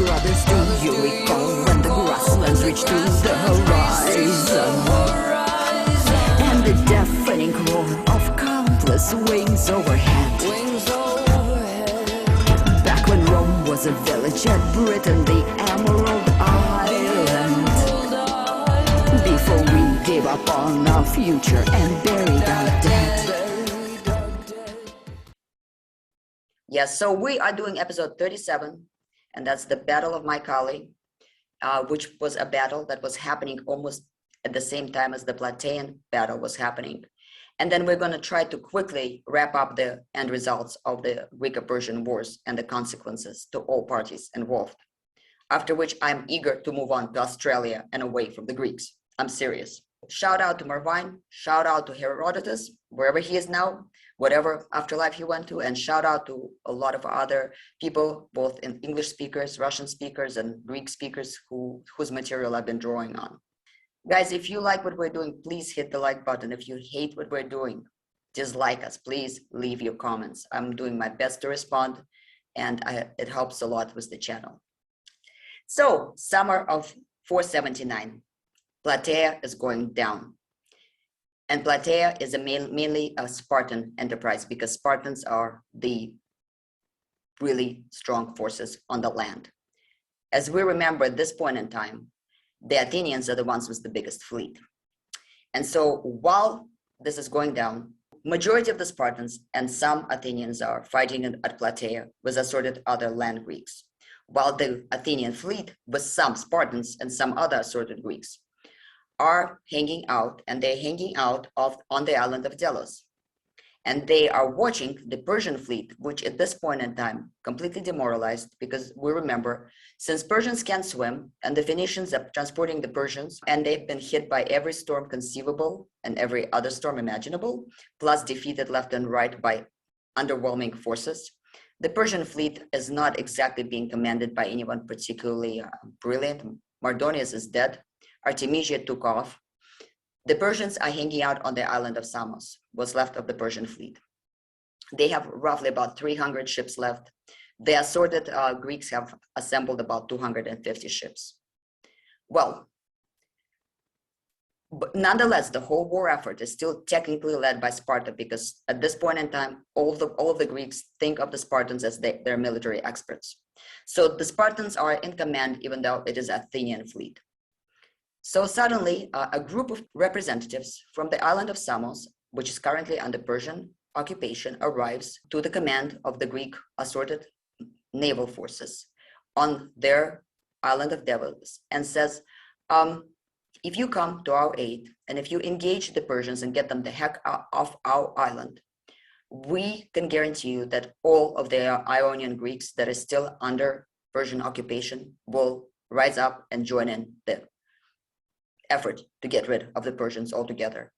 brothers, do you recall when the grasslands reached to the horizon? And the deafening roar of countless wings overhead. Back when Rome was a village at Britain, the Emerald Island. Before we gave up on our future and buried our dead. Yes, so we are doing episode 37, and that's the Battle of Mycale, which was a battle that was happening almost at the same time as the Plataean battle was happening. And then we're going to try to quickly wrap up the end results of the Greco Persian Wars and the consequences to all parties involved. After which I'm eager to move on to Australia and away from the Greeks. I'm serious. Shout out to Marwaen, shout out to Herodotus, wherever he is now, whatever afterlife he went to, and shout out to a lot of other people, both in English speakers, Russian speakers, and Greek speakers whose material I've been drawing on. Guys, if you like what we're doing, please hit the like button. If you hate what we're doing, dislike us. Please leave your comments. I'm doing my best to respond, and it helps a lot with the channel. So, summer of 479, Plataea is going down. And Plataea is mainly a Spartan enterprise because Spartans are the really strong forces on the land. As we remember at this point in time, the Athenians are the ones with the biggest fleet. And so while this is going down, majority of the Spartans and some Athenians are fighting at Plataea with assorted other land Greeks, while the Athenian fleet with some Spartans and some other assorted Greeks are hanging out, and they're hanging out on the island of Delos. And they are watching the Persian fleet, which at this point in time, completely demoralized, because we remember, since Persians can't swim, and the Phoenicians are transporting the Persians, and they've been hit by every storm conceivable and every other storm imaginable, plus defeated left and right by underwhelming forces. The Persian fleet is not exactly being commanded by anyone particularly brilliant. Mardonius is dead. Artemisia took off. The Persians are hanging out on the island of Samos, what's left of the Persian fleet. They have roughly about 300 ships left. The assorted Greeks have assembled about 250 ships. Well, but nonetheless, the whole war effort is still technically led by Sparta, because at this point in time, all of the Greeks think of the Spartans as their military experts. So the Spartans are in command, even though it is an Athenian fleet. So suddenly, a group of representatives from the island of Samos, which is currently under Persian occupation, arrives to the command of the Greek assorted naval forces on their island of Delos and says, if you come to our aid, and if you engage the Persians and get them the heck off our island, we can guarantee you that all of the Ionian Greeks that is still under Persian occupation will rise up and join in the effort to get rid of the Persians altogether.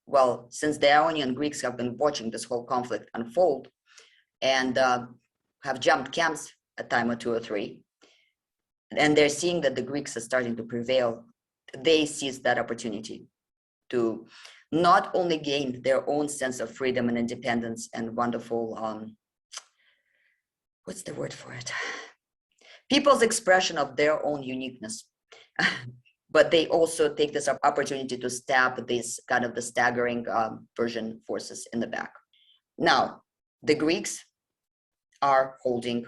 Well, since the Ionian Greeks have been watching this whole conflict unfold and have jumped camps a time or two or three, and they're seeing that the Greeks are starting to prevail, they seize that opportunity to not only gain their own sense of freedom and independence and wonderful, what's the word for it? People's expression of their own uniqueness. But they also take this opportunity to stab these kind of the staggering Persian forces in the back. Now, the Greeks are holding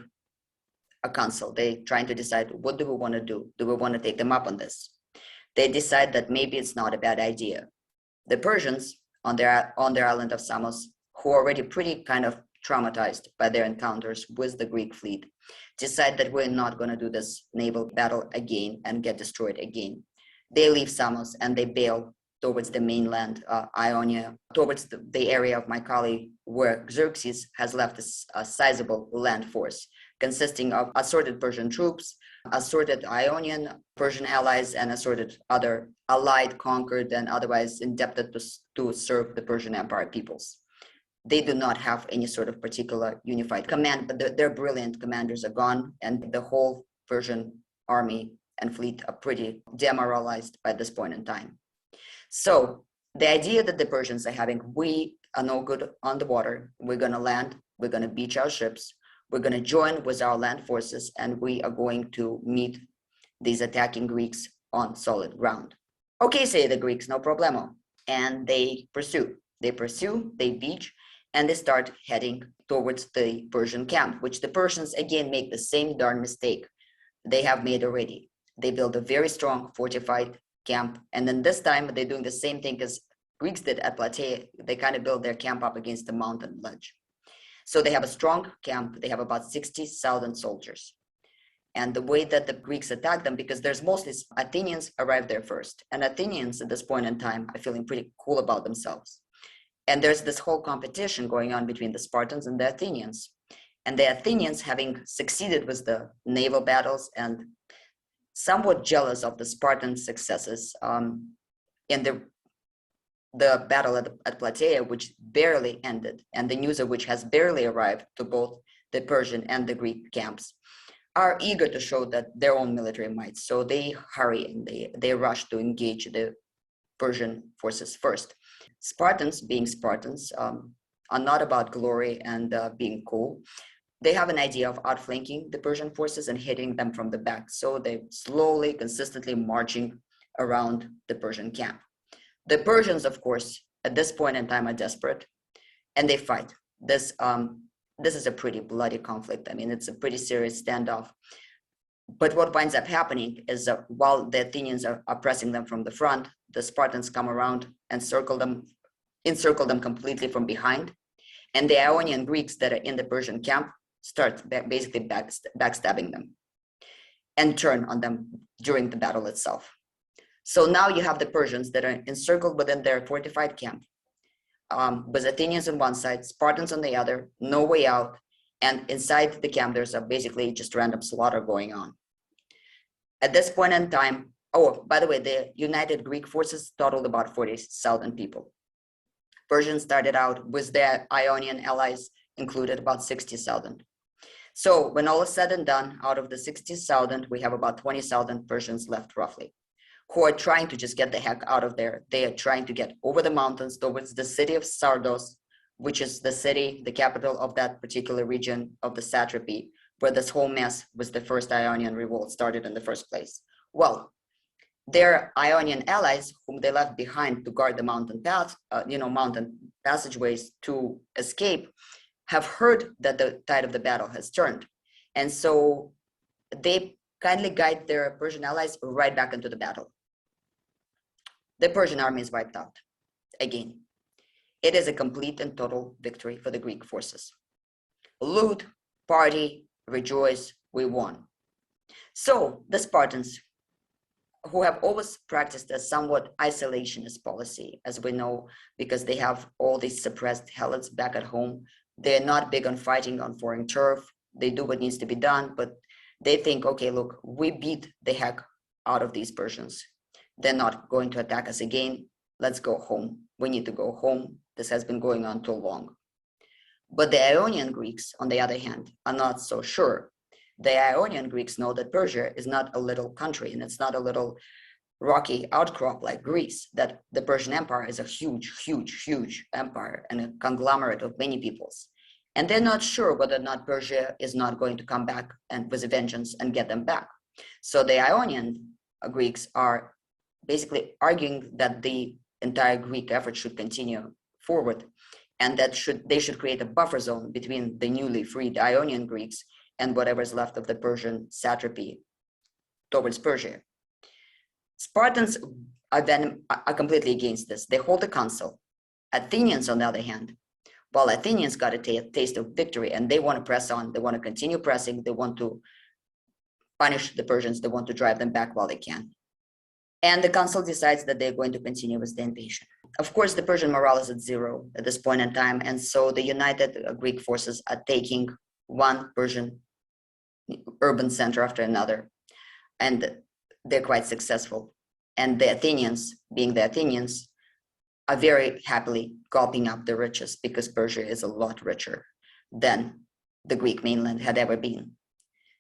a council. They're trying to decide, what do we want to do? Do we want to take them up on this? They decide that maybe it's not a bad idea. The Persians on their island of Samos, who are already pretty kind of traumatized by their encounters with the Greek fleet, decide that we're not going to do this naval battle again and get destroyed again. They leave Samos and they bail towards the mainland, Ionia, towards the area of Mycale, where Xerxes has left a sizable land force consisting of assorted Persian troops, assorted Ionian Persian allies, and assorted other allied, conquered, and otherwise indebted to serve the Persian Empire peoples. They do not have any sort of particular unified command, but their brilliant commanders are gone, and the whole Persian army and fleet are pretty demoralized by this point in time. So the idea that the Persians are having, we are no good on the water, we're going to land, we're going to beach our ships, We're going to join with our land forces, and we are going to meet these attacking Greeks on solid ground. Okay, say the Greeks, no problemo. And they pursue, they beach, and they start heading towards the Persian camp, which the Persians again make the same darn mistake they have made already. They build a very strong fortified camp, and then this time they're doing the same thing as Greeks did at Plataea. They kind of build their camp up against the mountain ledge. So they have a strong camp. They have about 60,000 soldiers. And the way that the Greeks attack them, because there's mostly Athenians arrive there first. And Athenians at this point in time are feeling pretty cool about themselves. And there's this whole competition going on between the Spartans and the Athenians. And the Athenians, having succeeded with the naval battles and somewhat jealous of the Spartan successes in the battle at Plataea, which barely ended, and the news of which has barely arrived to both the Persian and the Greek camps, are eager to show that their own military might. So they hurry and they rush to engage the Persian forces first. Spartans, being Spartans, are not about glory and being cool. They have an idea of outflanking the Persian forces and hitting them from the back. So they slowly, consistently marching around the Persian camp. The Persians, of course, at this point in time are desperate, and they fight. This is a pretty bloody conflict. I mean, it's a pretty serious standoff. But what winds up happening is that while the Athenians are pressing them from the front, the Spartans come around and encircle them completely from behind. And the Ionian Greeks that are in the Persian camp start basically backstabbing them and turn on them during the battle itself. So now you have the Persians that are encircled within their fortified camp, with Athenians on one side, Spartans on the other, no way out. And inside the camp, there's basically just random slaughter going on. At this point in time, oh, by the way, the united Greek forces totaled about 40,000 people. Persians started out with their Ionian allies included about 60,000. So when all is said and done, out of the 60,000, we have about 20,000 Persians left roughly, who are trying to just get the heck out of there. They are trying to get over the mountains towards the city of Sardos, which is the city, the capital of that particular region of the satrapy, where this whole mess with the first Ionian revolt started in the first place. Well, their Ionian allies, whom they left behind to guard the mountain path, mountain passageways to escape, have heard that the tide of the battle has turned. And so they kindly guide their Persian allies right back into the battle. The Persian army is wiped out again. It is a complete and total victory for the Greek forces. Loot, party, rejoice, we won. So the Spartans, who have always practiced a somewhat isolationist policy, as we know, because they have all these suppressed helots back at home. They're not big on fighting on foreign turf. They do what needs to be done, but they think, okay, look, we beat the heck out of these Persians. They're not going to attack us again. Let's go home. We need to go home. This has been going on too long. But the Ionian Greeks, on the other hand, are not so sure. The Ionian Greeks know that Persia is not a little country, and it's not a little rocky outcrop like Greece, that the Persian Empire is a huge, huge, huge empire and a conglomerate of many peoples. And they're not sure whether or not Persia is not going to come back and with a vengeance and get them back. So the Ionian Greeks are basically arguing that the entire Greek effort should continue forward, and that they should create a buffer zone between the newly freed Ionian Greeks and whatever's left of the Persian satrapy towards Persia. Spartans are completely against this. They hold a council. Athenians, on the other hand, while Athenians got a taste of victory and they want to press on, they want to continue pressing, they want to punish the Persians, they want to drive them back while they can. And the council decides that they're going to continue with the invasion. Of course, the Persian morale is at zero at this point in time, and so the united Greek forces are taking one Persian urban center after another, and they're quite successful. And the Athenians, being the Athenians, are very happily gulping up the riches, because Persia is a lot richer than the Greek mainland had ever been.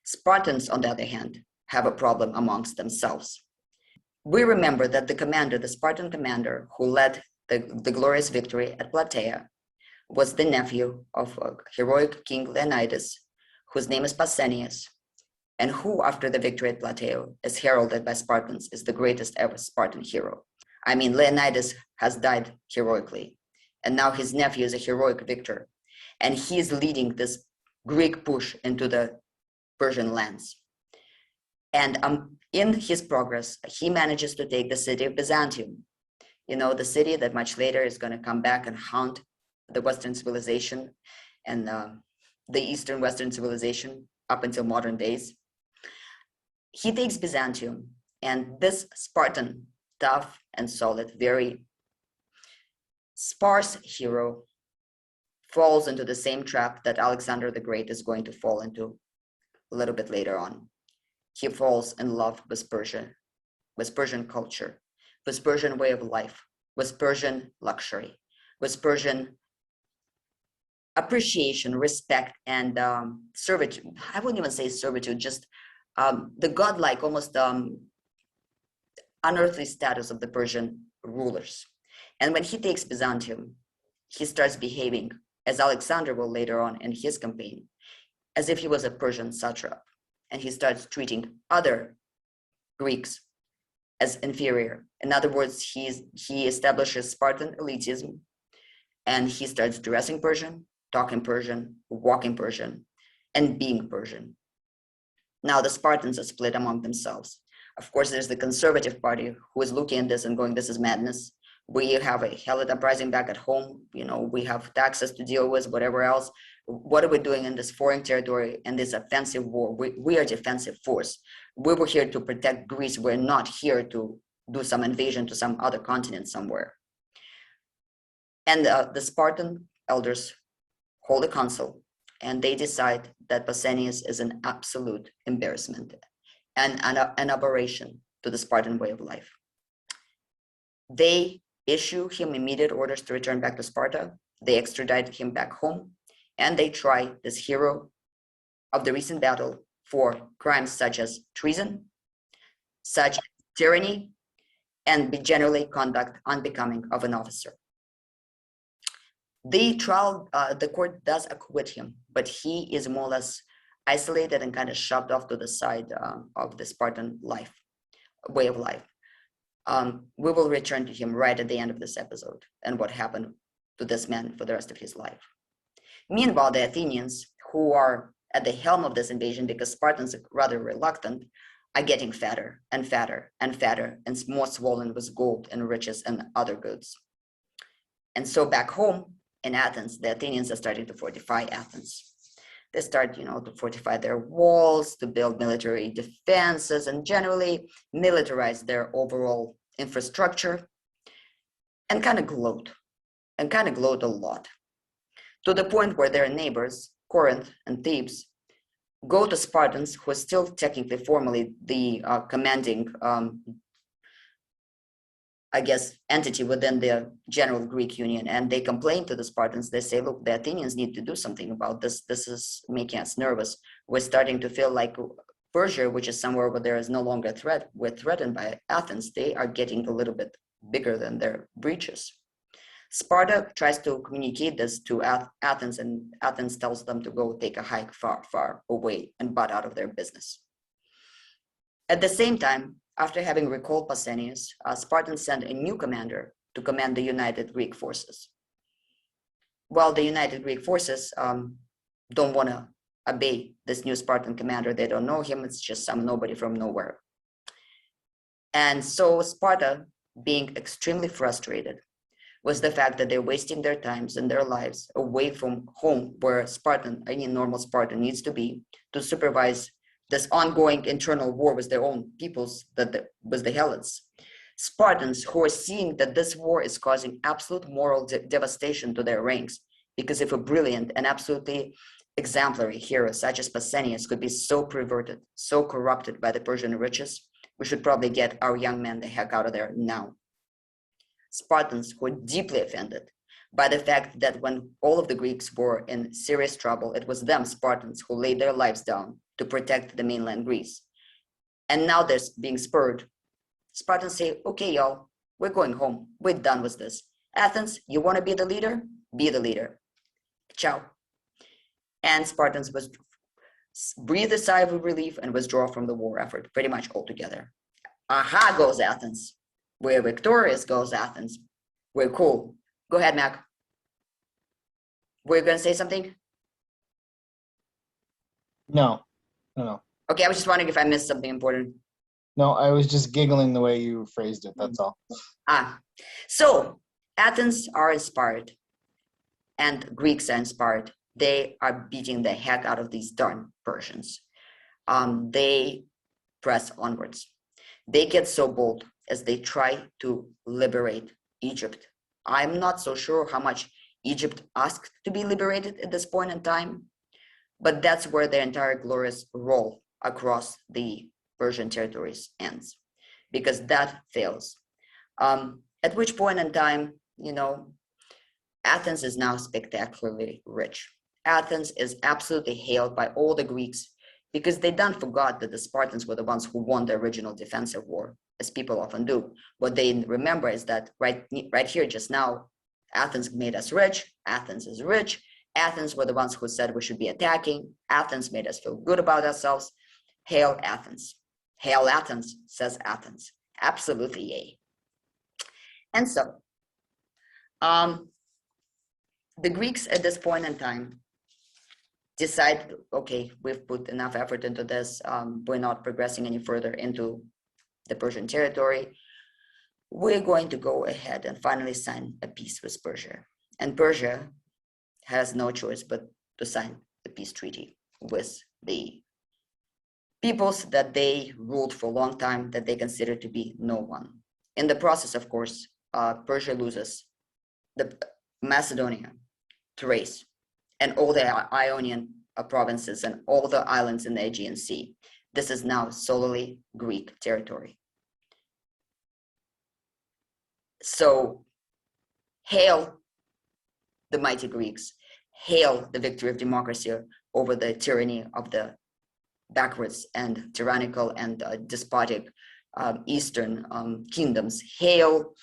Spartans, on the other hand, have a problem amongst themselves. We remember that the Spartan commander who led the glorious victory at Plataea, was the nephew of heroic King Leonidas, whose name is Pausanias, and who, after the victory at Plataea, is heralded by Spartans as the greatest ever Spartan hero. I mean, Leonidas has died heroically, and now his nephew is a heroic victor, and he is leading this Greek push into the Persian lands. And in his progress, he manages to take the city of Byzantium, the city that much later is going to come back and haunt the Western civilization and the Eastern Western civilization up until modern days. He takes Byzantium, and this Spartan, tough and solid, very sparse hero falls into the same trap that Alexander the Great is going to fall into a little bit later on. He falls in love with Persia, with Persian culture, with Persian way of life, with Persian luxury, with Persian appreciation, respect, and servitude. I wouldn't even say servitude, just the godlike, almost unearthly status of the Persian rulers. And when he takes Byzantium, he starts behaving, as Alexander will later on in his campaign, as if he was a Persian satrap. And he starts treating other Greeks as inferior. In other words, he establishes Spartan elitism, and he starts dressing Persian, talking Persian, walking Persian, and being Persian. Now the Spartans are split among themselves. Of course, there's the conservative party who is looking at this and going, this is madness. We have a Helot uprising back at home. We have taxes to deal with, whatever else. What are we doing in this foreign territory and this offensive war? We are defensive force. We were here to protect Greece. We're not here to do some invasion to some other continent somewhere. And the Spartan elders hold a council, and they decide that Pausanias is an absolute embarrassment and an aberration to the Spartan way of life. They issue him immediate orders to return back to Sparta. They extradite him back home, and they try this hero of the recent battle for crimes such as treason, such as tyranny, and generally conduct unbecoming of an officer. The trial, the court does acquit him, but he is more or less isolated and kind of shoved off to the side of the Spartan way of life. We will return to him right at the end of this episode and what happened to this man for the rest of his life. Meanwhile, the Athenians, who are at the helm of this invasion because Spartans are rather reluctant, are getting fatter and fatter and fatter and more swollen with gold and riches and other goods. And so back home in Athens, the Athenians are starting to fortify Athens. They start, to fortify their walls, to build military defenses, and generally militarize their overall infrastructure, and kind of gloat a lot, to the point where their neighbors, Corinth and Thebes, go to Spartans, who are still technically formally the commanding, entity within the general Greek Union, and they complain to the Spartans. They say, look, the Athenians need to do something about this. This is making us nervous. We're starting to feel like Persia, which is somewhere where there is no longer a threat, we're threatened by Athens. They are getting a little bit bigger than their breaches. Sparta tries to communicate this to Athens, and Athens tells them to go take a hike far, far away and butt out of their business. At the same time, after having recalled Pausanias, Spartans send a new commander to command the united Greek forces. Well, the united Greek forces don't want to obey this new Spartan commander. They don't know him. It's just some nobody from nowhere. And so Sparta, being extremely frustrated with the fact that they're wasting their times and their lives away from home, where any normal Spartan needs to be, to supervise this ongoing internal war with their own peoples, with the Helots. Spartans, who are seeing that this war is causing absolute moral devastation to their ranks, because if a brilliant and absolutely exemplary hero such as Pausanias could be so perverted, so corrupted by the Persian riches, we should probably get our young men the heck out of there now. Spartans were deeply offended by the fact that when all of the Greeks were in serious trouble, it was them, Spartans, who laid their lives down to protect the mainland Greece. And now they're being spurred. Spartans say, okay, y'all, we're going home. We're done with this. Athens, you want to be the leader? Be the leader. Ciao. And Spartans breathe a sigh of relief and withdraw from the war effort pretty much altogether. Aha goes Athens. We're victorious goes Athens. We're cool. Go ahead, Mac. Were you going to say something? No. Okay, I was just wondering if I missed something important. No, I was just giggling the way you phrased it, that's all. So Athens are inspired and Greeks are inspired. They are beating the heck out of these darn Persians. They press onwards. They get so bold as they try to liberate Egypt. I'm not so sure how much Egypt asked to be liberated at this point in time, but that's where their entire glorious role across the Persian territories ends, because that fails. At which point in time, Athens is now spectacularly rich. Athens is absolutely hailed by all the Greeks because they don't forgot that the Spartans were the ones who won the original defensive war, as people often do. What they remember is that right here, just now, Athens made us rich. Athens is rich. Athens were the ones who said we should be attacking. Athens made us feel good about ourselves. Hail Athens. Hail Athens, says Athens. Absolutely yay. And so, the Greeks at this point in time decide, okay, we've put enough effort into this. We're not progressing any further into the Persian territory. We're going to go ahead and finally sign a peace with Persia. And Persia has no choice but to sign the peace treaty with the peoples that they ruled for a long time, that they consider to be no one. In the process, of course, Persia loses the Macedonia, Thrace, and all the Ionian provinces and all the islands in the Aegean Sea. This is now solely Greek territory. So, hail the mighty Greeks, hail the victory of democracy over the tyranny of the backwards and tyrannical and despotic Eastern kingdoms, hail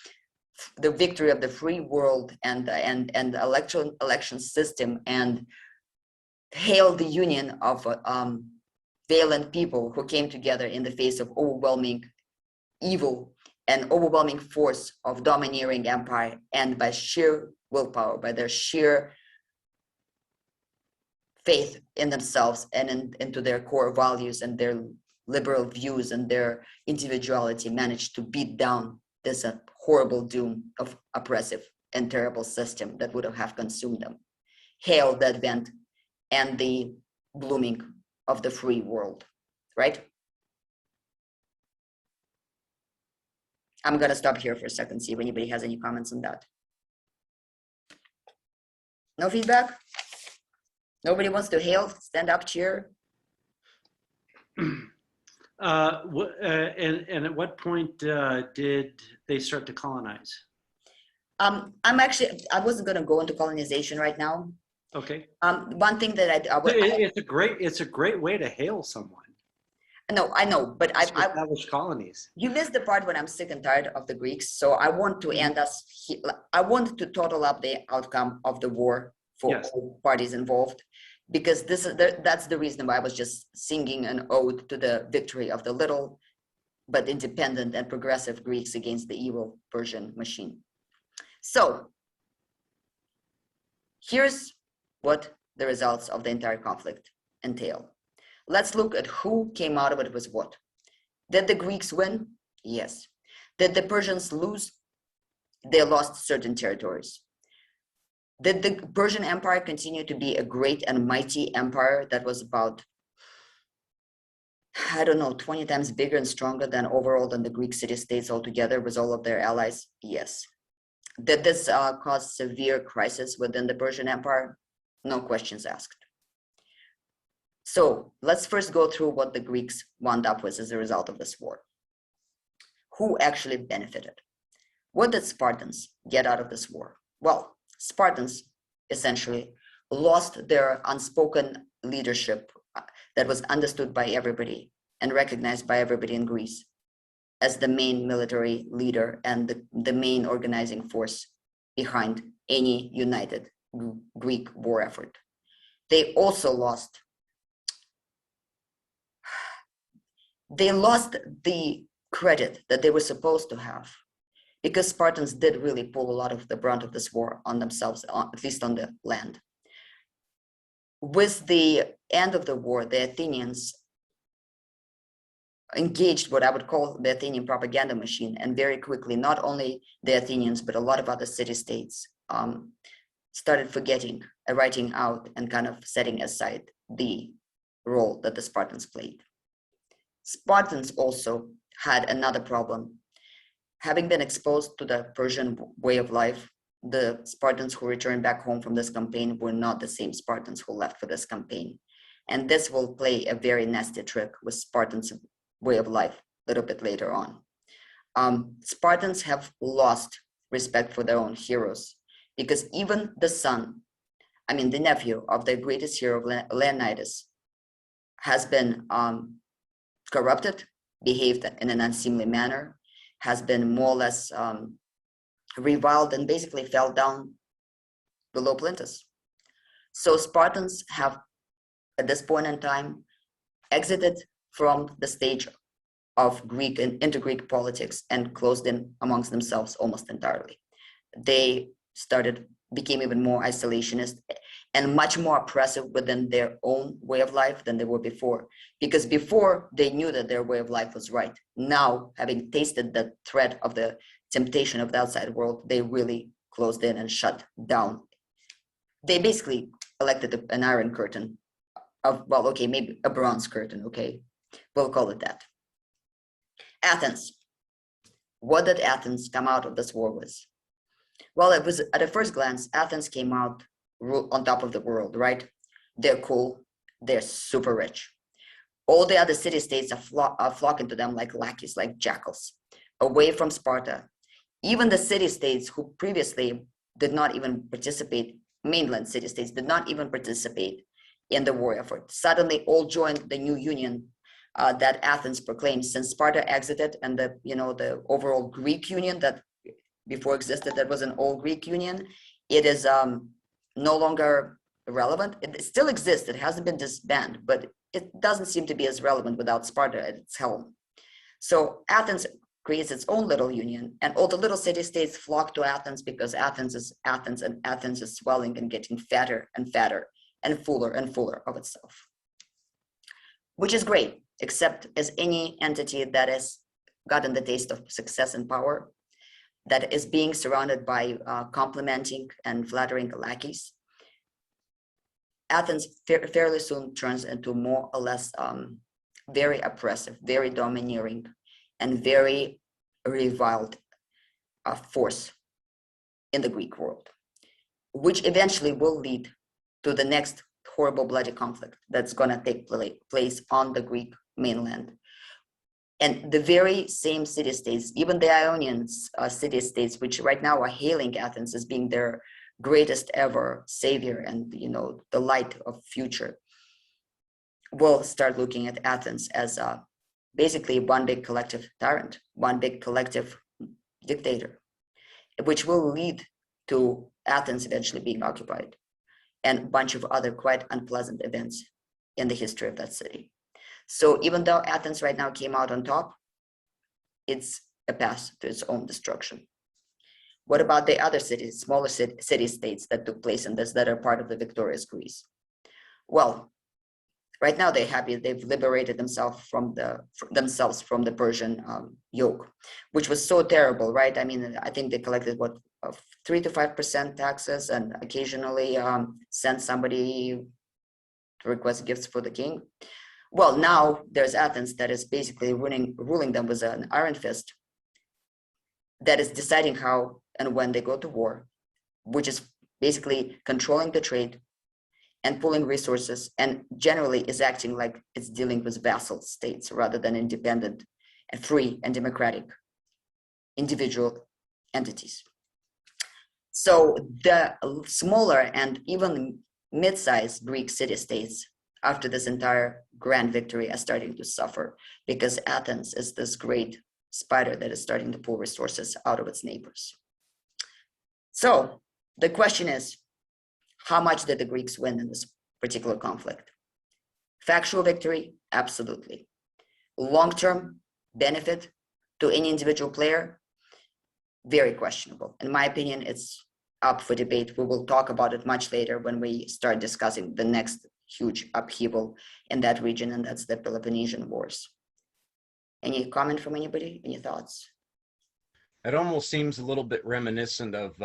the victory of the free world and the election system, and hail the union of valiant people who came together in the face of overwhelming evil and overwhelming force of domineering empire, and by sheer willpower, by their sheer faith in themselves and into their core values and their liberal views and their individuality, managed to beat down this horrible doom of oppressive and terrible system that would have consumed them. Hail the advent and the blooming of the free world, right? I'm gonna stop here for a second, see if anybody has any comments on that. No feedback? Nobody wants to hail, stand up, cheer? And at what point did they start to colonize? I wasn't going to go into colonization right now. Okay. One thing that it's a great way to hail someone. No, I know, but I established colonies. You missed the part when I'm sick and tired of the Greeks. So I want to end us. I want to total up the outcome of the war for all parties involved, because that's the reason why I was just singing an ode to the victory of the little but independent and progressive Greeks against the evil Persian machine. So here's what the results of the entire conflict entail. Let's look at who came out of it with what. Did the Greeks win? Yes. Did the Persians lose? They lost certain territories. Did the Persian Empire continue to be a great and mighty empire that was about, 20 times bigger and stronger than the Greek city-states altogether with all of their allies? Yes. Did this cause severe crisis within the Persian Empire? No questions asked. So let's first go through what the Greeks wound up with as a result of this war. Who actually benefited? What did Spartans get out of this war? Well, Spartans essentially lost their unspoken leadership that was understood by everybody and recognized by everybody in Greece as the main military leader and the main organizing force behind any united Greek war effort. They also lost they lost the credit that they were supposed to have, because Spartans did really pull a lot of the brunt of this war on themselves, at least on the land. With the end of the war, the Athenians engaged what I would call the Athenian propaganda machine, and very quickly, not only the Athenians, but a lot of other city-states started forgetting, writing out, and kind of setting aside the role that the Spartans played. Spartans also had another problem. Having been exposed to the Persian way of life, the Spartans who returned back home from this campaign were not the same Spartans who left for this campaign. And this will play a very nasty trick with Spartans' way of life a little bit later on. Spartans have lost respect for their own heroes, because even the son, the nephew of the greatest hero, Leonidas, has been corrupted, behaved in an unseemly manner, has been more or less reviled, and basically fell down below Plintus. So Spartans have, at this point in time, exited from the stage of Greek and into Greek politics and closed in amongst themselves almost entirely. They became even more isolationist and much more oppressive within their own way of life than they were before. Because before, they knew that their way of life was right. Now, having tasted the threat of the temptation of the outside world, they really closed in and shut down. They basically elected an iron curtain maybe a bronze curtain, okay? We'll call it that. Athens. What did Athens come out of this war with? Well, it was, at a first glance, Athens came out on top of the world, right? They're cool, they're super rich. All the other city-states are flocking to them like lackeys, like jackals, away from Sparta. Even the city-states who previously did not even participate, mainland city-states did not even participate in the war effort, suddenly all joined the new union that Athens proclaimed, since Sparta exited, and the overall Greek union that before existed, that was an all Greek union, it is no longer relevant. It still exists, it hasn't been disbanded, but it doesn't seem to be as relevant without Sparta at its helm. So Athens creates its own little union, and all the little city-states flock to Athens because Athens is Athens, and Athens is swelling and getting fatter and fatter and fuller of itself. Which is great, except as any entity that has gotten the taste of success and power, that is being surrounded by complimenting and flattering lackeys, Athens fairly soon turns into more or less very oppressive, very domineering, and very reviled force in the Greek world, which eventually will lead to the next horrible bloody conflict that's going to take place on the Greek mainland. And the very same city-states, even the Ionian city-states, which right now are hailing Athens as being their greatest ever savior and the light of future, will start looking at Athens as basically one big collective tyrant, one big collective dictator, which will lead to Athens eventually being occupied, and a bunch of other quite unpleasant events in the history of that city. So even though Athens right now came out on top, it's a path to its own destruction. What about the other cities, smaller city-states that took place in this, that are part of the victorious Greece? Well, right now they're happy. They've liberated themselves from the Persian yoke, which was so terrible, right? I think they collected 3 to 5% taxes, and occasionally sent somebody to request gifts for the king. Well, now there's Athens that is basically ruling them with an iron fist, that is deciding how and when they go to war, which is basically controlling the trade and pulling resources, and generally is acting like it's dealing with vassal states rather than independent and free and democratic individual entities. So the smaller and even mid-sized Greek city-states after this entire grand victory are starting to suffer, because Athens is this great spider that is starting to pull resources out of its neighbors. So the question is, how much did the Greeks win in this particular conflict? Factual victory, absolutely. long-term benefit to any individual player, very questionable. In my opinion, it's up for debate. We will talk about it much later when we start discussing the next huge upheaval in that region, and that's the Peloponnesian Wars. Any comment from anybody? Any thoughts? It almost seems a little bit reminiscent of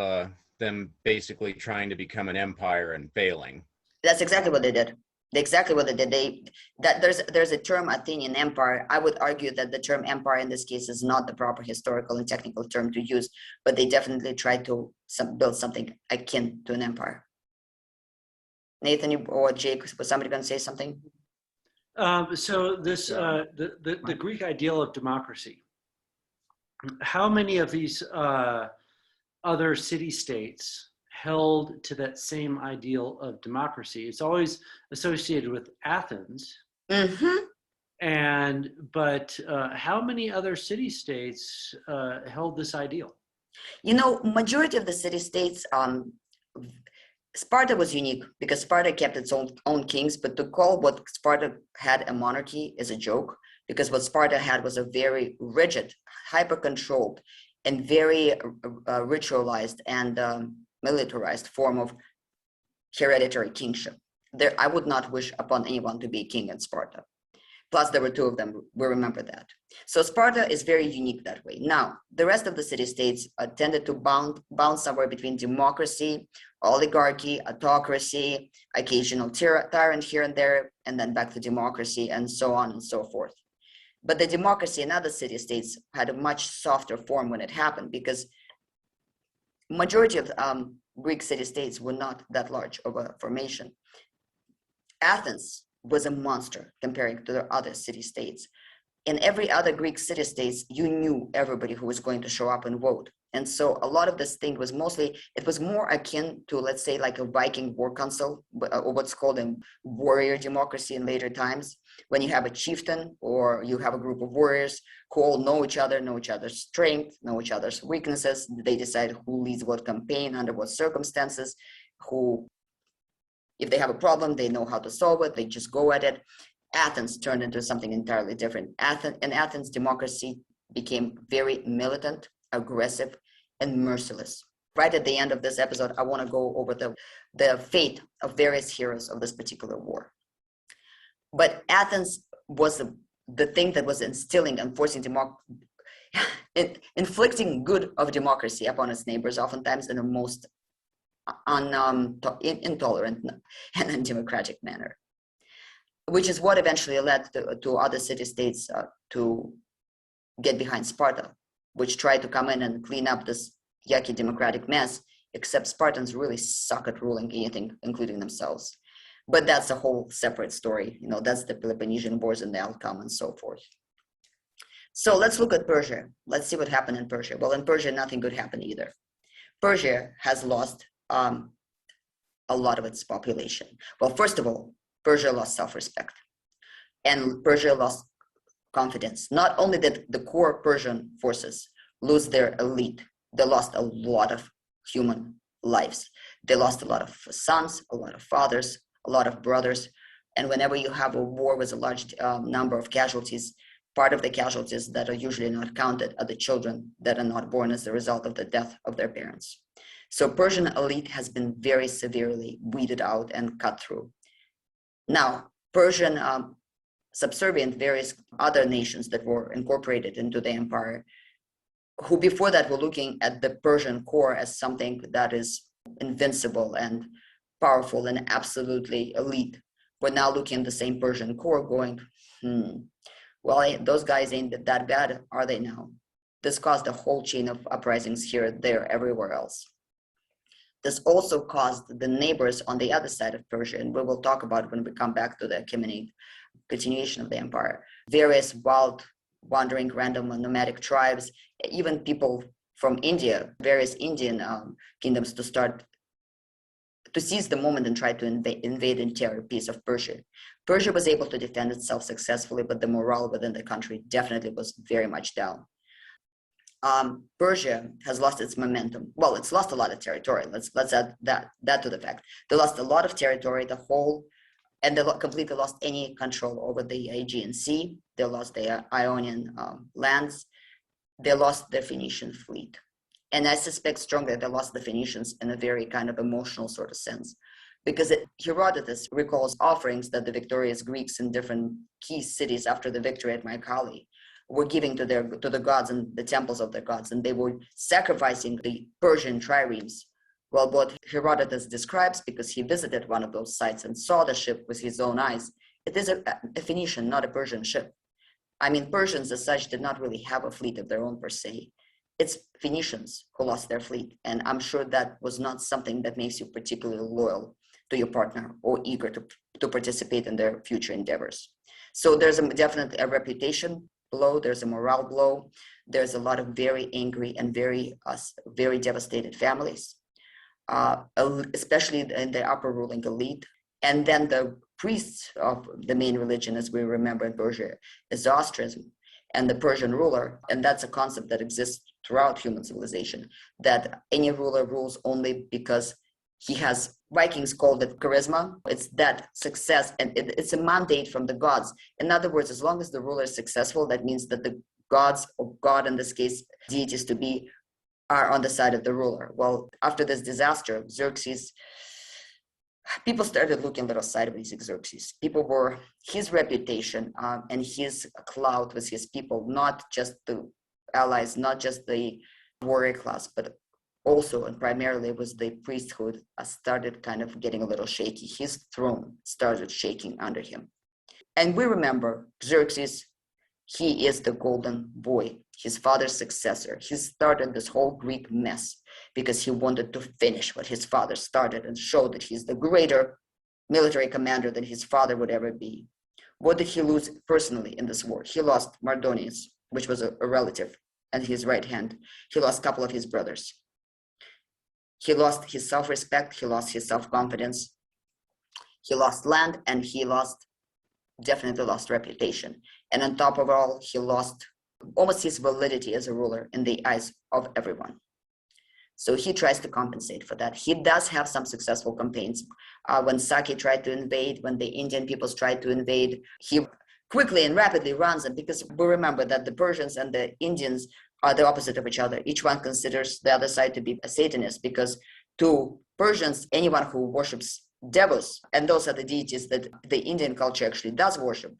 them basically trying to become an empire and failing. That's exactly what they did. Exactly what they did. There's a term, Athenian Empire. I would argue that the term empire in this case is not the proper historical and technical term to use, but they definitely tried to build something akin to an empire. Nathan or Jake, was somebody going to say something? So this the Greek ideal of democracy. How many of these other city-states held to that same ideal of democracy? It's always associated with Athens. Mm-hmm. But how many other city-states held this ideal? You know, majority of the city-states, Sparta was unique because Sparta kept its own kings, but to call what Sparta had a monarchy is a joke, because what Sparta had was a very rigid, hyper-controlled, and very ritualized and militarized form of hereditary kingship. I would not wish upon anyone to be king in Sparta. Plus, there were two of them. We remember that. So Sparta is very unique that way. Now, the rest of the city-states tended to bounce somewhere between democracy, oligarchy, autocracy, occasional tyrant here and there, and then back to democracy, and so on and so forth. But the democracy in other city-states had a much softer form when it happened, because majority of Greek city-states were not that large of a formation. Athens was a monster comparing to the other city-states. In every other Greek city-states, you knew everybody who was going to show up and vote. And so a lot of this thing was it was more akin to, let's say, like a Viking war council, or what's called a warrior democracy in later times, when you have a chieftain or you have a group of warriors who all know each other's strength, know each other's weaknesses. They decide who leads what campaign, under what circumstances, if they have a problem, they know how to solve it. They just go at it. Athens turned into something entirely different. In Athens, democracy became very militant, aggressive, and merciless. Right at the end of this episode, I want to go over the fate of various heroes of this particular war. But Athens was the thing that was instilling and forcing inflicting good of democracy upon its neighbors, oftentimes in a most intolerant and undemocratic manner, which is what eventually led to other city-states to get behind Sparta, which tried to come in and clean up this yucky democratic mess, except Spartans really suck at ruling anything, including themselves. But that's a whole separate story. You know, that's the Peloponnesian Wars and the outcome and so forth. So let's look at Persia. Let's see what happened in Persia. Well, in Persia, nothing good happened either. Persia has lost a lot of its population. Well, first of all, Persia lost self-respect, and Persia lost confidence. Not only did the core Persian forces lose their elite, they lost a lot of human lives. They lost a lot of sons, a lot of fathers, a lot of brothers. And whenever you have a war with a large number of casualties, part of the casualties that are usually not counted are the children that are not born as a result of the death of their parents. So Persian elite has been very severely weeded out and cut through. Now, Persian subservient various other nations that were incorporated into the empire, who before that were looking at the Persian core as something that is invincible and powerful and absolutely elite, were now looking at the same Persian core going, well, those guys ain't that bad, are they now? This caused a whole chain of uprisings here, there, everywhere else. This also caused the neighbors on the other side of Persia, and we will talk about when we come back to the Achaemenid continuation of the empire, various wild, wandering, random, nomadic tribes, even people from India, various Indian kingdoms to seize the moment and try to invade and tear a piece of Persia. Persia was able to defend itself successfully, but the morale within the country definitely was very much down. Persia has lost its momentum. Well, it's lost a lot of territory. Let's add that to the fact. They lost a lot of territory. The whole and they completely lost any control over the Aegean Sea. They lost their Ionian lands. They lost their Phoenician fleet. And I suspect strongly they lost the Phoenicians in a very kind of emotional sort of sense, because Herodotus recalls offerings that the victorious Greeks in different key cities after the victory at Mycale were giving to the gods and the temples of their gods, and they were sacrificing the Persian triremes. Well, what Herodotus describes, because he visited one of those sites and saw the ship with his own eyes, it is a Phoenician, not a Persian ship. I mean, Persians as such did not really have a fleet of their own per se. It's Phoenicians who lost their fleet. And I'm sure that was not something that makes you particularly loyal to your partner or eager to participate in their future endeavors. So there's definitely a reputation blow, there's a morale blow. There's a lot of very angry and very devastated families, especially in the upper ruling elite. And then the priests of the main religion, as we remember in Persia, is Zoroastrianism, and the Persian ruler, and that's a concept that exists throughout human civilization, that any ruler rules only because he has, Vikings called it charisma. It's that success, and it's a mandate from the gods. In other words, as long as the ruler is successful, that means that the gods, or God in this case, deities to be, are on the side of the ruler. Well, after this disaster, Xerxes, people started looking a little sideways at Xerxes. His reputation and his clout with his people, not just the allies, not just the warrior class, but also and primarily was the priesthood, started kind of getting a little shaky. His throne started shaking under him. And we remember Xerxes, he is the golden boy, his father's successor. He started this whole Greek mess because he wanted to finish what his father started and show that he's the greater military commander than his father would ever be. What did he lose personally in this war? He lost Mardonius, which was a relative, and his right hand. He lost a couple of his brothers. He lost his self-respect, he lost his self-confidence, he lost land, and he definitely lost reputation. And on top of all, he lost almost his validity as a ruler in the eyes of everyone. So he tries to compensate for that. He does have some successful campaigns. When Saki tried to invade, when the Indian peoples tried to invade, he quickly and rapidly runs them, because we remember that the Persians and the Indians are the opposite of each other. Each one considers the other side to be a Satanist, because to Persians, anyone who worships devils, and those are the deities that the Indian culture actually does worship,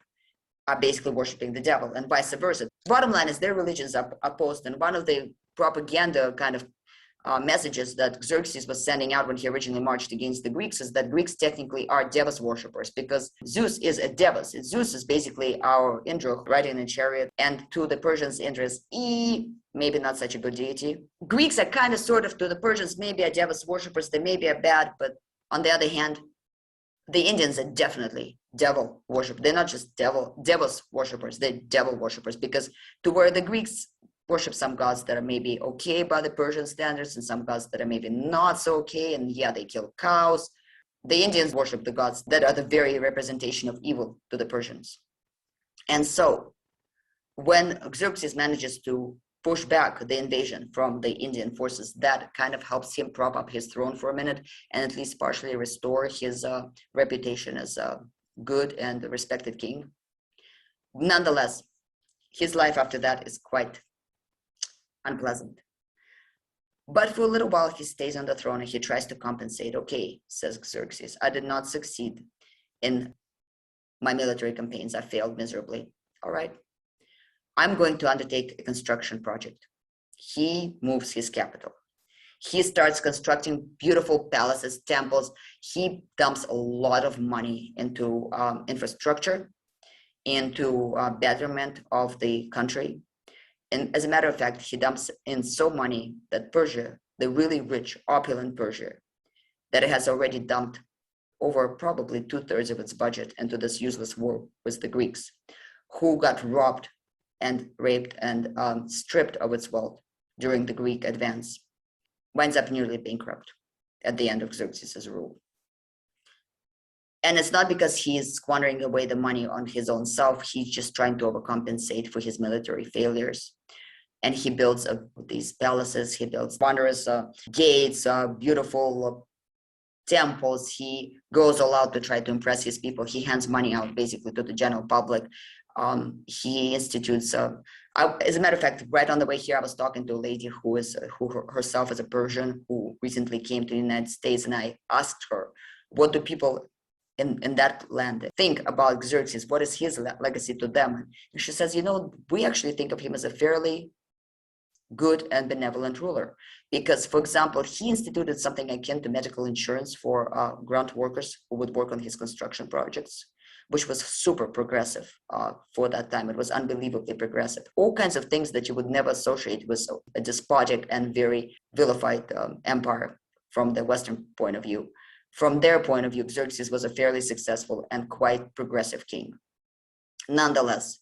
are basically worshiping the devil, and vice versa. Bottom line is their religions are opposed, and one of the propaganda kind of messages that Xerxes was sending out when he originally marched against the Greeks is that Greeks technically are Devas worshippers, because Zeus is a Devas. Zeus is basically our Indra riding in a chariot, and to the Persians, Indra is maybe not such a good deity. Greeks are kind of sort of, to the Persians, maybe are Devas worshippers, they maybe are bad, but on the other hand, the Indians are definitely devil worship. They're not just Devas worshippers, they're devil worshippers, because to where the Greeks worship some gods that are maybe okay by the Persian standards and some gods that are maybe not so okay, and yeah, they kill cows. The Indians worship the gods that are the very representation of evil to the Persians. And so when Xerxes manages to push back the invasion from the Indian forces, that kind of helps him prop up his throne for a minute and at least partially restore his reputation as a good and respected king. Nonetheless, his life after that is quite unpleasant. But for a little while, he stays on the throne and he tries to compensate. Okay, says Xerxes, I did not succeed in my military campaigns. I failed miserably. All right, I'm going to undertake a construction project. He moves his capital. He starts constructing beautiful palaces, temples. He dumps a lot of money into infrastructure, into betterment of the country. And as a matter of fact, he dumps in so money that Persia, the really rich, opulent Persia, that it has already dumped over probably 2/3 of its budget into this useless war with the Greeks, who got robbed and raped and stripped of its wealth during the Greek advance, winds up nearly bankrupt at the end of Xerxes' rule. And it's not because he's squandering away the money on his own self. He's just trying to overcompensate for his military failures. And he builds these palaces. He builds wondrous gates, beautiful temples. He goes all out to try to impress his people. He hands money out basically to the general public. He institutes, as a matter of fact, right on the way here, I was talking to a lady who herself is a Persian who recently came to the United States, and I asked her, what do people in that land think about Xerxes? What is his legacy to them? And she says, we actually think of him as a fairly good and benevolent ruler, because, for example, he instituted something akin to medical insurance for grunt workers who would work on his construction projects, which was super progressive for that time. It was unbelievably progressive. All kinds of things that you would never associate with a despotic and very vilified empire from the Western point of view. From their point of view, Xerxes was a fairly successful and quite progressive king. Nonetheless,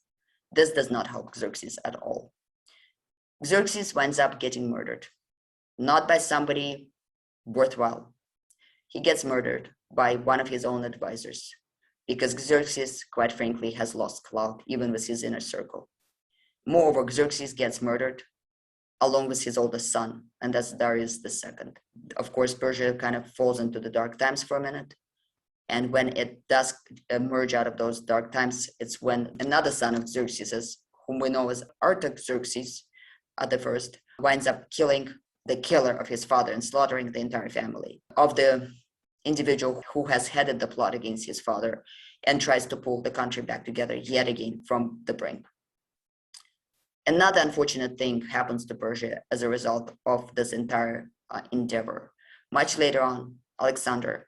this does not help Xerxes at all. Xerxes winds up getting murdered, not by somebody worthwhile. He gets murdered by one of his own advisors, because Xerxes, quite frankly, has lost clout even with his inner circle. Moreover, Xerxes gets murdered along with his oldest son, and that's Darius II. Of course, Persia kind of falls into the dark times for a minute. And when it does emerge out of those dark times, it's when another son of Xerxes, whom we know as Artaxerxes the first, winds up killing the killer of his father and slaughtering the entire family of the individual who has headed the plot against his father and tries to pull the country back together yet again from the brink. Another unfortunate thing happens to Persia as a result of this entire endeavor. Much later on, Alexandr,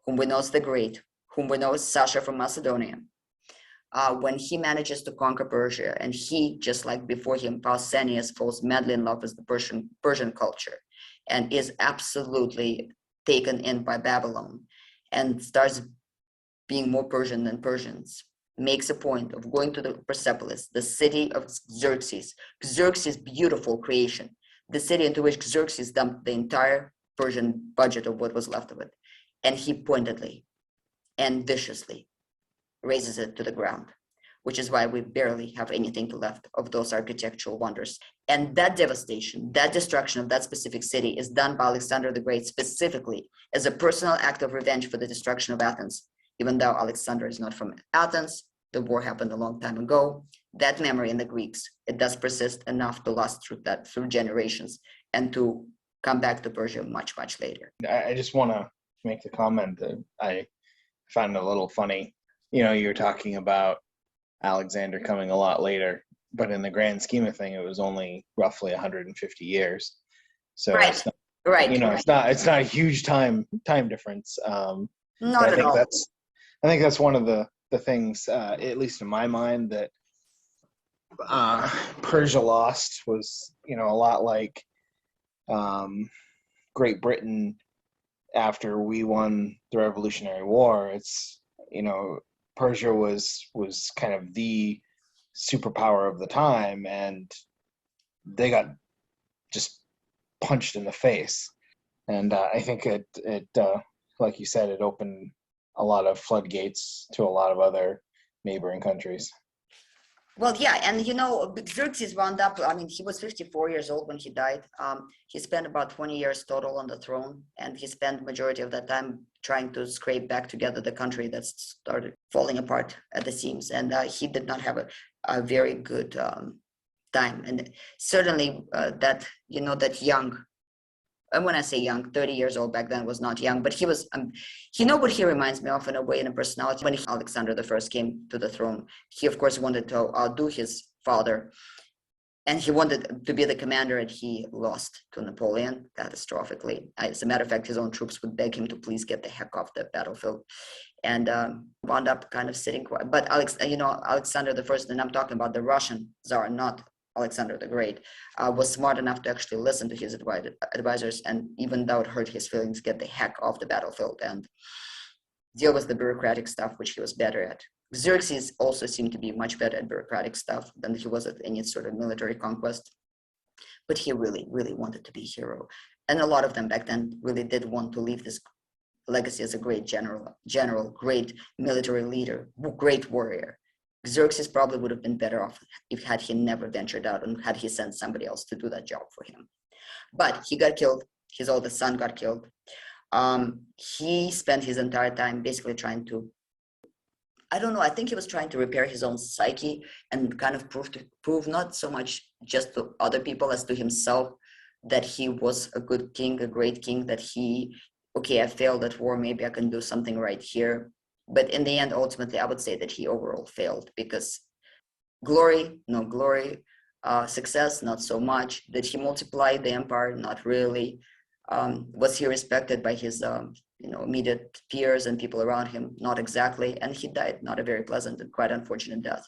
whom we know as the Great, whom we know as Sasha from Macedonia, when he manages to conquer Persia, and he, just like before him, Pausanias, falls madly in love with the Persian culture and is absolutely taken in by Babylon and starts being more Persian than Persians, makes a point of going to the Persepolis, the city of Xerxes, Xerxes' beautiful creation, the city into which Xerxes dumped the entire Persian budget of what was left of it. And he pointedly and viciously razes it to the ground, which is why we barely have anything left of those architectural wonders. And that devastation, that destruction of that specific city is done by Alexander the Great specifically as a personal act of revenge for the destruction of Athens. Even though Alexander is not from Athens, the war happened a long time ago. That memory in the Greeks, it does persist enough to last through generations and to come back to Persia much, much later. I just want to make the comment that I found a little funny. You were talking about Alexander coming a lot later, but in the grand scheme of things, it was only roughly 150 years. So right, it's not, right. it's not a huge time difference. Not at all. I think that's one of the things, at least in my mind, that Persia lost was, a lot like Great Britain after we won the Revolutionary War. It's, Persia was kind of the superpower of the time, and they got just punched in the face. And I think it like you said, it opened a lot of floodgates to a lot of other neighboring countries. Well, yeah, and Xerxes wound up, he was 54 years old when he died. He spent about 20 years total on the throne, and he spent majority of that time trying to scrape back together the country that started falling apart at the seams. And he did not have a very good time. And certainly that young, and when I say young, 30 years old back then was not young, but he was, what he reminds me of in a way, in a personality. When Alexander I came to the throne, he of course wanted to outdo his father, and he wanted to be the commander, and he lost to Napoleon catastrophically. As a matter of fact, his own troops would beg him to please get the heck off the battlefield, and wound up kind of sitting quiet. But Alexander I, and I'm talking about the Russian Tsar, not Alexander the Great, was smart enough to actually listen to his advisors, and even though it hurt his feelings, get the heck off the battlefield and deal with the bureaucratic stuff, which he was better at. Xerxes also seemed to be much better at bureaucratic stuff than he was at any sort of military conquest, but he really, really wanted to be a hero. And a lot of them back then really did want to leave this legacy as a great general, great military leader, great warrior. Xerxes probably would have been better off had he never ventured out and had he sent somebody else to do that job for him. But he got killed. His oldest son got killed. He spent his entire time basically trying to, I don't know, I think he was trying to repair his own psyche and kind of prove not so much just to other people as to himself that he was a good king, a great king, that okay, I failed at war, maybe I can do something right here. But in the end, ultimately, I would say that he overall failed, because glory, no glory, success, not so much. Did he multiply the empire? Not really. Was he respected by his immediate peers and people around him? Not exactly. And he died not a very pleasant and quite unfortunate death.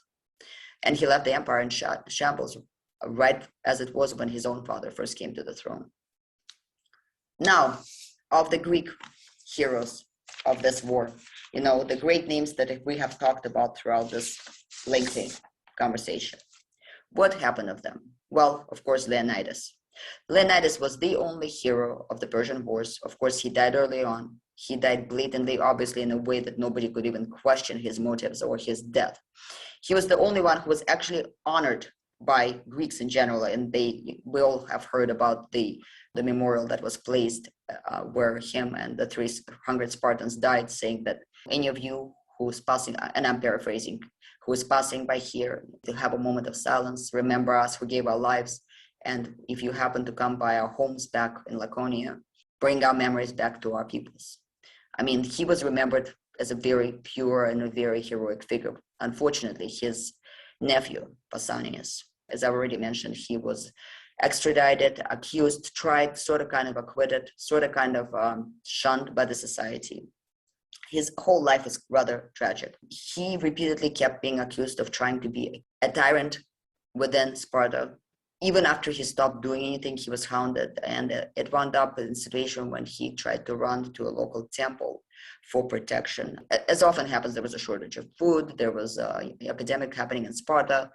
And he left the empire in shambles right as it was when his own father first came to the throne. Now, of the Greek heroes of this war, the great names that we have talked about throughout this lengthy conversation. What happened of them? Well, of course, Leonidas. Leonidas was the only hero of the Persian Wars. Of course, he died early on. He died blatantly, obviously, in a way that nobody could even question his motives or his death. He was the only one who was actually honored by Greeks in general, and we all have heard about the memorial that was placed where him and the 300 Spartans died, saying that any of you who's passing, and I'm paraphrasing, who is passing by here, to have a moment of silence, remember us who gave our lives. And if you happen to come by our homes back in Laconia, bring our memories back to our peoples. I mean, he was remembered as a very pure and a very heroic figure. Unfortunately, his nephew, Pausanias, as I've already mentioned, he was extradited, accused, tried, sort of kind of acquitted, sort of kind of shunned by the society. His whole life was rather tragic. He repeatedly kept being accused of trying to be a tyrant within Sparta. Even after he stopped doing anything, he was hounded, and it wound up in a situation when he tried to run to a local temple for protection. As often happens, there was a shortage of food, there was an epidemic happening in Sparta.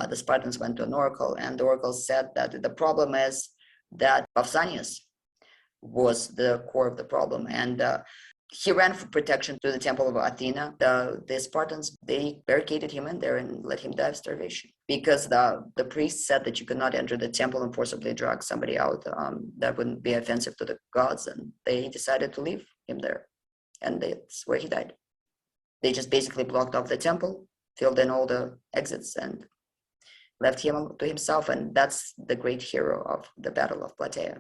The Spartans went to an oracle, and the oracle said that the problem is that Pausanias was the core of the problem, and he ran for protection to the temple of Athena. The Spartans, they barricaded him in there and let him die of starvation, because the priest said that you could not enter the temple and forcibly drag somebody out. That wouldn't be offensive to the gods, and they decided to leave him there, and that's where he died. They just basically blocked off the temple, filled in all the exits, and left him to himself, and that's the great hero of the Battle of Plataea.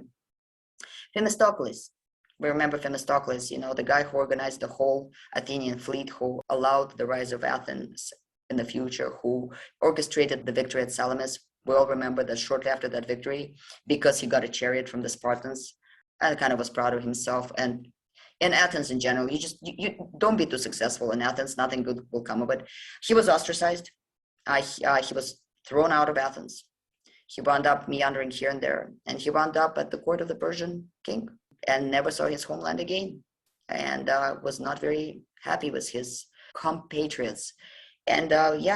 Themistocles. We remember Themistocles, the guy who organized the whole Athenian fleet, who allowed the rise of Athens in the future, who orchestrated the victory at Salamis. We all remember that shortly after that victory, because he got a chariot from the Spartans, and kind of was proud of himself. And in Athens in general, you don't be too successful in Athens, nothing good will come of it. He was ostracized. He was thrown out of Athens. He wound up meandering here and there, and he wound up at the court of the Persian king, and never saw his homeland again, and was not very happy with his compatriots. And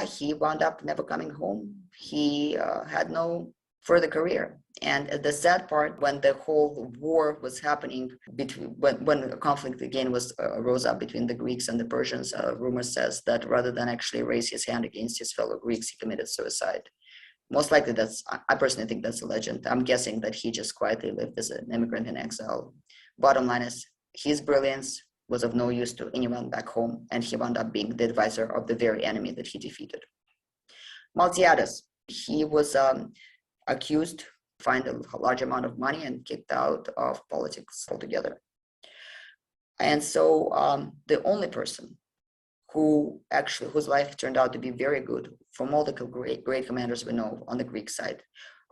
he wound up never coming home. He had no further career. And the sad part, when the whole war was happening, when a conflict again rose up between the Greeks and the Persians, rumor says that rather than actually raise his hand against his fellow Greeks, he committed suicide. Most likely I personally think that's a legend. I'm guessing that he just quietly lived as an immigrant in exile. Bottom line is, his brilliance was of no use to anyone back home, and he wound up being the advisor of the very enemy that he defeated. Miltiades, he was accused, fined a large amount of money, and kicked out of politics altogether. And so the only person whose life turned out to be very good from all the great commanders we know on the Greek side,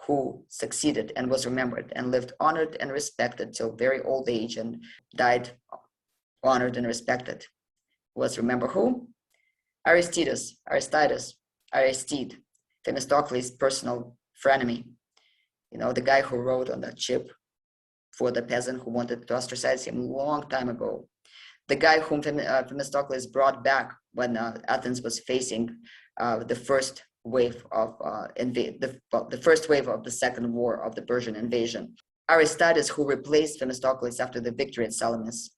who succeeded and was remembered and lived honored and respected till very old age and died honored and respected, was, remember who? Aristide, Themistocles' personal frenemy. The guy who rode on that ship for the peasant who wanted to ostracize him a long time ago. The guy whom Themistocles brought back when Athens was facing the first wave of the first wave of the second war of the Persian invasion. Aristides, who replaced Themistocles after the victory at Salamis.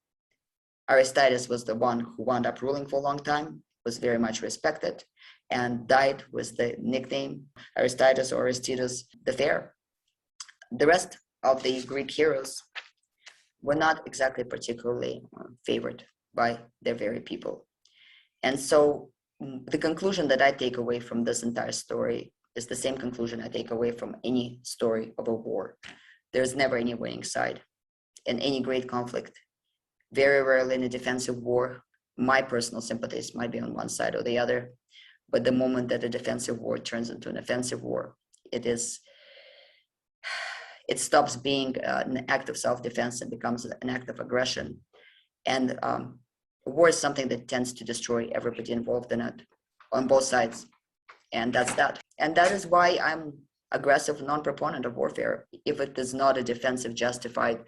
Aristides was the one who wound up ruling for a long time, was very much respected, and died with the nickname Aristides or Aristides the Fair. The rest of the Greek heroes, were not exactly particularly favored by their very people. And so the conclusion that I take away from this entire story is the same conclusion I take away from any story of a war. There's never any winning side in any great conflict. Very rarely in a defensive war, my personal sympathies might be on one side or the other. But the moment that a defensive war turns into an offensive war, it stops being an act of self-defense and becomes an act of aggression. And war is something that tends to destroy everybody involved in it on both sides. And that's that. And that is why I'm aggressive non-proponent of warfare. If it is not a defensive, justified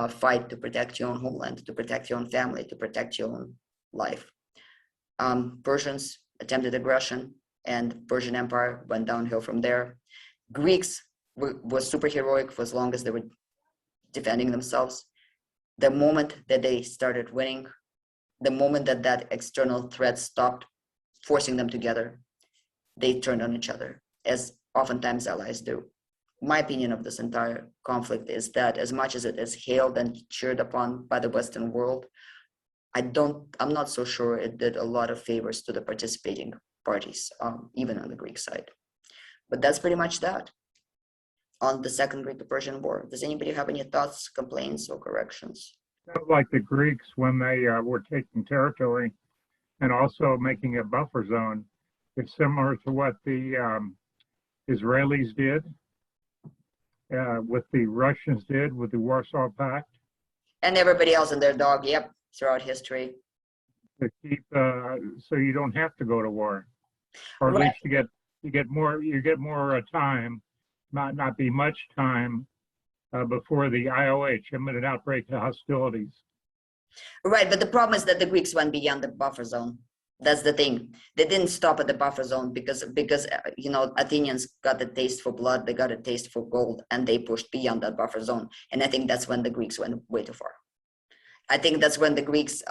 fight to protect your own homeland, to protect your own family, to protect your own life. Persians attempted aggression, and Persian Empire went downhill from there. Greeks were super heroic for as long as they were defending themselves. The moment that they started winning, the moment that that external threat stopped forcing them together, they turned on each other, as oftentimes allies do. My opinion of this entire conflict is that as much as it is hailed and cheered upon by the Western world, I'm not so sure it did a lot of favors to the participating parties, even on the Greek side. But that's pretty much that on the Second Greco Persian War. Does anybody have any thoughts, complaints, or corrections? Like the Greeks, when they were taking territory and also making a buffer zone, it's similar to what the Israelis did, what the Russians did with the Warsaw Pact. And everybody else and their dog, yep, throughout history. To keep, so you don't have to go to war, or at least you get more time, not be much time before the IOH, imminent outbreak of hostilities. Right, but the problem is that the Greeks went beyond the buffer zone. That's the thing. They didn't stop at the buffer zone because Athenians got a taste for blood, they got a taste for gold, and they pushed beyond that buffer zone. And I think that's when the Greeks went way too far. I think that's when the Greeks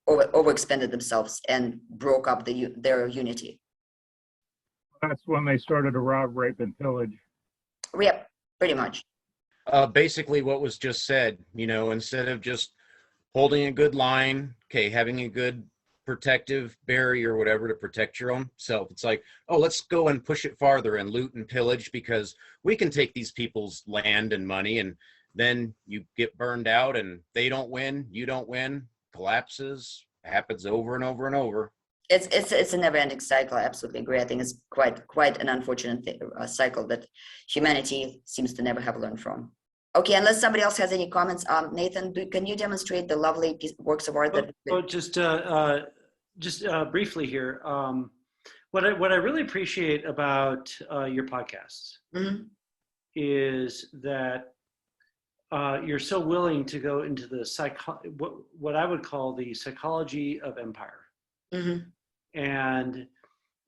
overexpended themselves and broke up their unity. That's when they started to rob, rape, and pillage. Yep, pretty much. Basically what was just said, instead of just holding a good line, having a good protective barrier or whatever to protect your own self, it's like, oh, let's go and push it farther and loot and pillage because we can take these people's land and money, and then you get burned out and they don't win, you don't win, collapses, happens over and over and over. It's a never-ending cycle. I absolutely agree. I think it's quite an unfortunate cycle that humanity seems to never have learned from. Okay, unless somebody else has any comments, Nathan, can you demonstrate the lovely works of art that? Just briefly here. What I really appreciate about your podcasts is that you're so willing to go into the what I would call the psychology of empire. And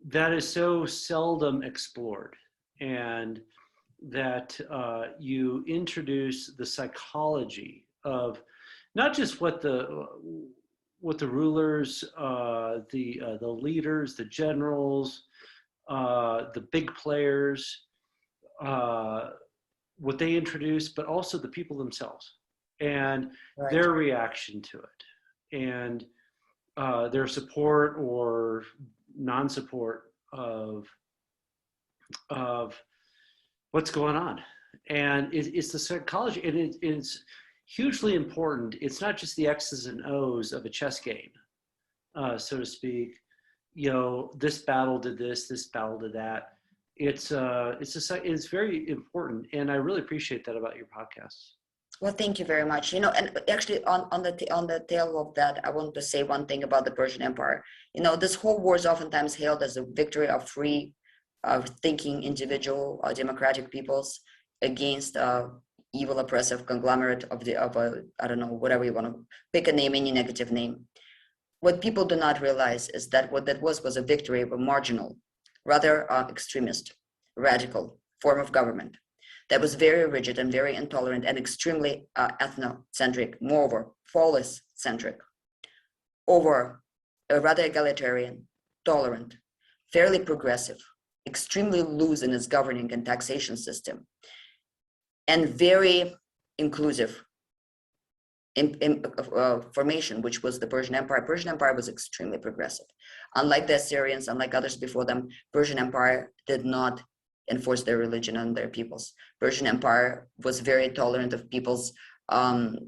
that is so seldom explored, and that you introduce the psychology of not just what the rulers, the leaders, the generals, the big players, what they introduce, but also the people themselves and their reaction to it, and their support or non-support of what's going on. And it's the psychology, and it's hugely important. It's not just the X's and O's of a chess game, so to speak. This battle did this, this battle did that. It's very important, and I really appreciate that about your podcasts. Well, thank you very much. And actually, on the tail of that, I want to say one thing about the Persian Empire. This whole war is oftentimes hailed as a victory of free, thinking individual, democratic peoples against evil, oppressive conglomerate of I don't know, whatever you want to pick a name, any negative name. What people do not realize is that what that was a victory of a marginal, rather extremist, radical form of government that was very rigid and very intolerant and extremely ethnocentric, moreover, polis-centric, over a rather egalitarian, tolerant, fairly progressive, extremely loose in its governing and taxation system, and very inclusive formation, which was the Persian Empire. Persian Empire was extremely progressive. Unlike the Assyrians, unlike others before them, Persian Empire did not enforce their religion on their peoples. Persian Empire was very tolerant of people's, remember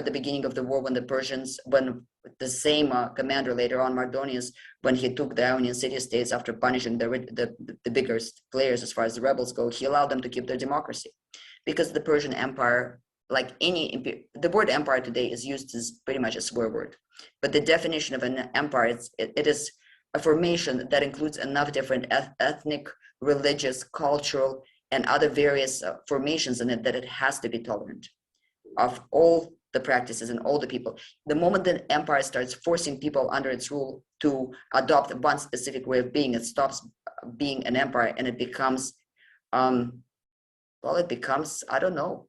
the beginning of the war when the Persians, when the same commander later on, Mardonius, when he took the Ionian city-states after punishing the biggest players as far as the rebels go, he allowed them to keep their democracy. Because the Persian Empire, like the word empire today is used as pretty much a swear word, but the definition of an empire, it is a formation that includes enough different ethnic, religious, cultural, and other various formations in it that it has to be tolerant of all the practices and all the people. The moment the empire starts forcing people under its rule to adopt one specific way of being, it stops being an empire and it becomes, I don't know,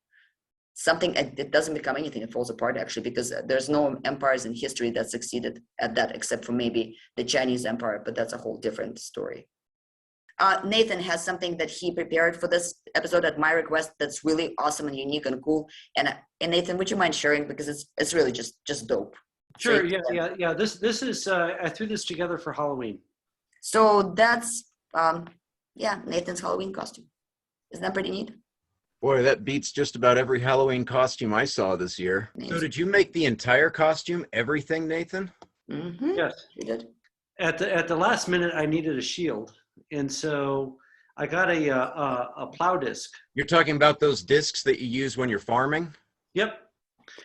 something. It doesn't become anything. It falls apart actually, because there's no empires in history that succeeded at that except for maybe the Chinese Empire, but that's a whole different story. Nathan has something that he prepared for this episode at my request that's really awesome and unique and cool. And Nathan, would you mind sharing, because it's really just dope. Sure. Yeah. This is I threw this together for Halloween. So that's Nathan's Halloween costume. Isn't that pretty neat? Boy, that beats just about every Halloween costume I saw this year. Amazing. So did you make the entire costume, everything, Nathan? Mm-hmm. Yes. You did. At the last minute, I needed a shield, and so I got a plow disc. You're talking about those discs that you use when you're farming? Yep.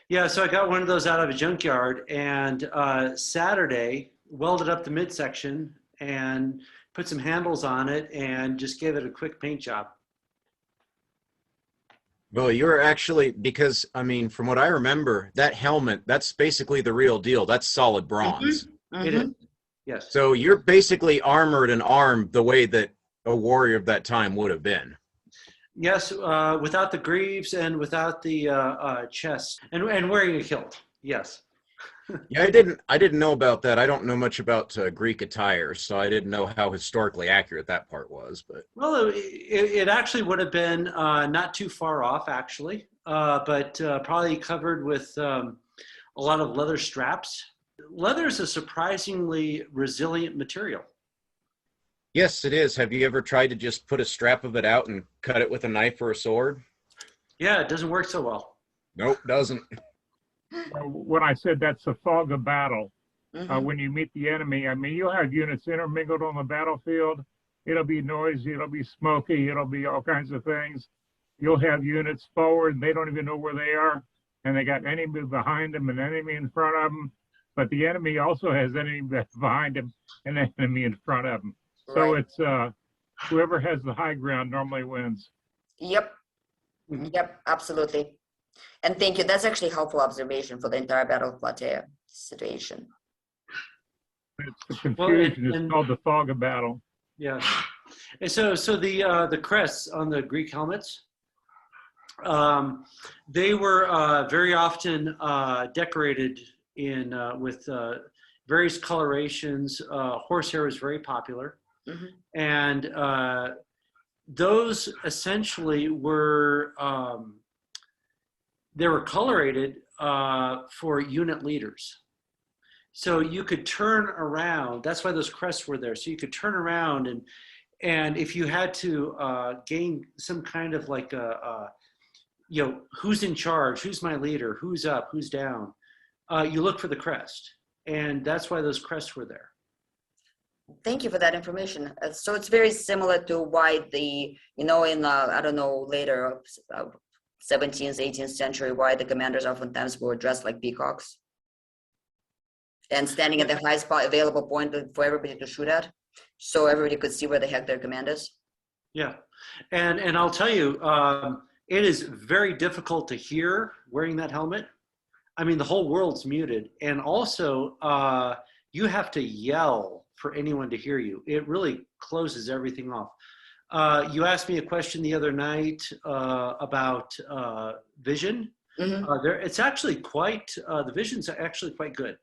Yeah, so I got one of those out of a junkyard, and Saturday welded up the midsection and put some handles on it and just gave it a quick paint job. Well, you're actually, because, I mean, from what I remember, that helmet, that's basically the real deal. That's solid bronze. Mm-hmm. It is. Yes. So you're basically armored and armed the way that a warrior of that time would have been. Yes, without the greaves and without the chest, and wearing a kilt. Yes. Yeah, I didn't know about that. I don't know much about Greek attire, so I didn't know how historically accurate that part was. But Well, it actually would have been not too far off, actually, but probably covered with a lot of leather straps. Leather is a surprisingly resilient material. yes, it is. Have you ever tried to just put a strap of it out and cut it with a knife or a sword? Yeah, it doesn't work so well. Nope, doesn't. When I said that's the fog of battle, Mm-hmm. when you meet the enemy, I mean, you'll have units intermingled on the battlefield. It'll be noisy, it'll be smoky, it'll be all kinds of things. You'll have units forward, they don't even know where they are, and they got enemy behind them and enemy in front of them. But the enemy also has enemy behind them and enemy in front of them. So Right. it's whoever has the high ground normally wins. Yep. Mhm. Yep, absolutely. And thank you. That's actually helpful observation for the entire Battle of Plataea situation. It's the Well, confusion. and- It's called the fog of battle. Yeah. And so the crests on the Greek helmets, they were very often decorated in with various colorations. Horsehair was very popular, Mhm. and those essentially were they were colorated for unit leaders. So you could turn around. That's why those crests were there. So you could turn around, and if you had to gain some kind of like who's in charge, who's my leader, who's up, who's down, you look for the crest, and that's why those crests were there. Thank you for that information. So it's very similar to why in I don't know, later 17th, 18th century, why the commanders oftentimes were dressed like peacocks and standing at the highest available point for everybody to shoot at, so everybody could see where the heck their command is. Yeah, and I'll tell you, it is very difficult to hear wearing that helmet. I mean, the whole world's muted, and also you have to yell for anyone to hear you. It really closes everything off. You asked me a question the other night about vision. Mhm. It's actually quite the vision's actually quite good.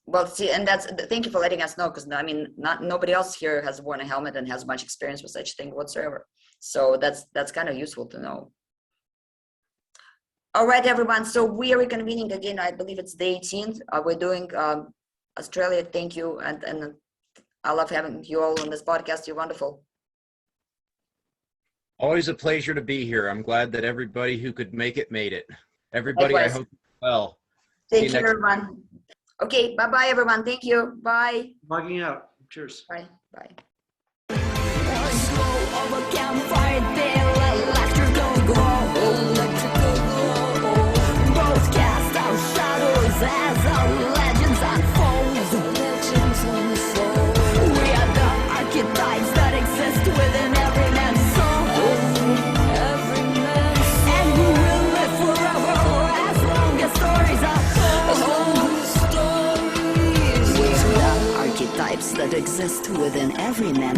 Well, see, and thank you for letting us know, because I mean, nobody else here has worn a helmet and has much experience with such thing whatsoever. So that's kind of useful to know. All right, everyone. So we are reconvening again. I believe it's the 18th. We're doing Australia. Thank you. And I love having you all on this podcast. You're wonderful. Always a pleasure to be here. I'm glad that everybody who could make it made it. Everybody, Likewise. I hope well. Thank you, everyone. Okay, bye-bye, everyone. Thank you. Bye. Logging out. Cheers. Bye. Bye. Glow of a campfire, there electrical glow. Electrical glow. Both cast our shadows as our legends unfold. Legends unfold. We are the archetypes that exist within every man's soul. Every man's soul. And we will live forever as long as stories are told. As long as stories. We are the archetypes that exist within every man's